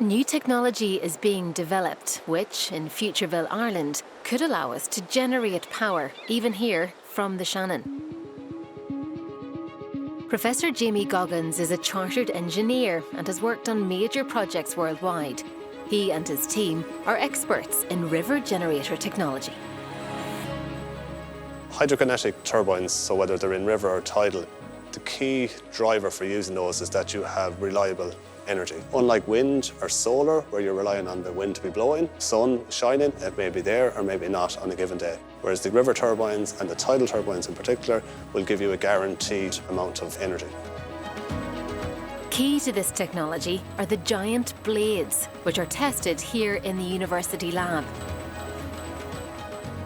New technology is being developed, which, in Futureville Ireland, could allow us to generate power, even here, from the Shannon. Professor Jamie Goggins is a chartered engineer and has worked on major projects worldwide. He and his team are experts in river generator technology. Hydrokinetic turbines, so whether they're in river or tidal, the key driver for using those is that you have reliable energy. Unlike wind or solar, where you're relying on the wind to be blowing, sun shining, it may be there or maybe not on a given day. Whereas the river turbines and the tidal turbines in particular will give you a guaranteed amount of energy. Key to this technology are the giant blades, which are tested here in the university lab.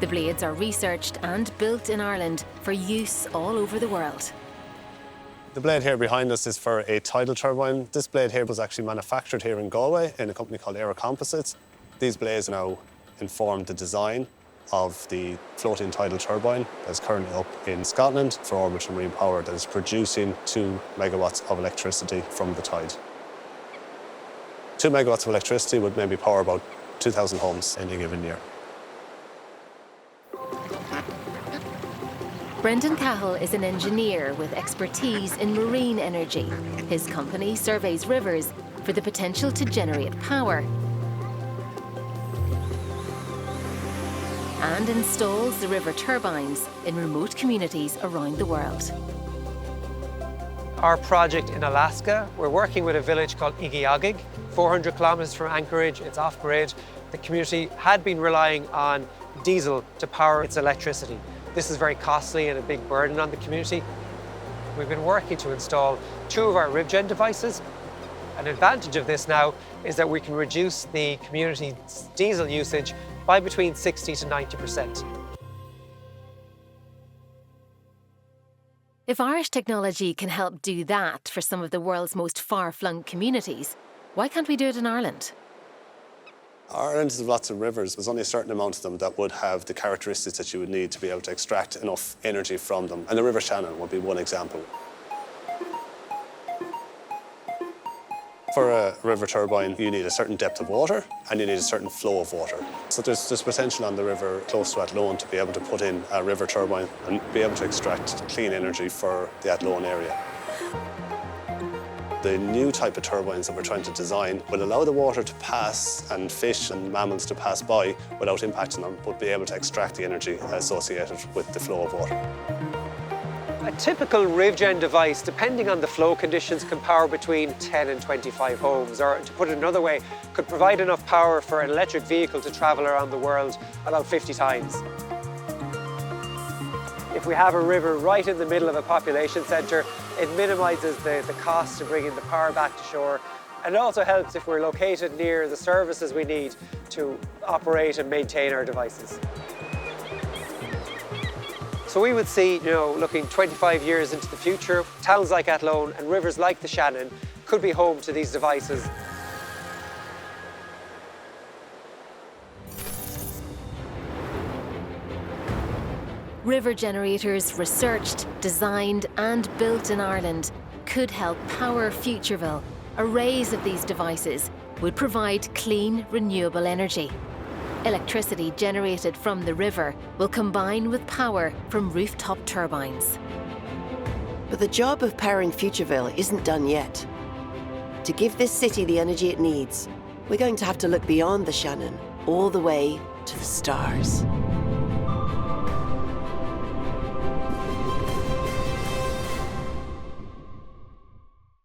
The blades are researched and built in Ireland for use all over the world. The blade here behind us is for a tidal turbine. This blade here was actually manufactured here in Galway in a company called Aero Composites. These blades now inform the design of the floating tidal turbine that's currently up in Scotland for Orbital Marine Power that is producing 2 megawatts of electricity from the tide. 2 megawatts of electricity would maybe power about 2,000 homes in a given year. Brendan Cahill is an engineer with expertise in marine energy. His company surveys rivers for the potential to generate power and installs the river turbines in remote communities around the world. Our project in Alaska, we're working with a village called Igiagig, 400 kilometers from Anchorage. It's off-grid. The community had been relying on diesel to power its electricity. This is very costly and a big burden on the community. We've been working to install 2 of our RivGen devices. An advantage of this now is that we can reduce the community's diesel usage by between 60 to 90%. If Irish technology can help do that for some of the world's most far-flung communities, why can't we do it in Ireland? Ireland has lots of rivers. There's only a certain amount of them that would have the characteristics that you would need to be able to extract enough energy from them. And the River Shannon would be one example. For a river turbine, you need a certain depth of water and you need a certain flow of water. So there's potential on the river close to Athlone to be able to put in a river turbine and be able to extract clean energy for the Athlone area. The new type of turbines that we're trying to design will allow the water to pass and fish and mammals to pass by without impacting them, but be able to extract the energy associated with the flow of water. A typical RivGen device, depending on the flow conditions, can power between 10 and 25 homes, or to put it another way, could provide enough power for an electric vehicle to travel around the world about 50 times. If we have a river right in the middle of a population centre, it minimises the cost to bringing the power back to shore. And it also helps if we're located near the services we need to operate and maintain our devices. So we would see, looking 25 years into the future, towns like Athlone and rivers like the Shannon could be home to these devices. River generators researched, designed and built in Ireland could help power Futureville. Arrays of these devices would provide clean, renewable energy. Electricity generated from the river will combine with power from rooftop turbines. But the job of powering Futureville isn't done yet. To give this city the energy it needs, we're going to have to look beyond the Shannon, all the way to the stars.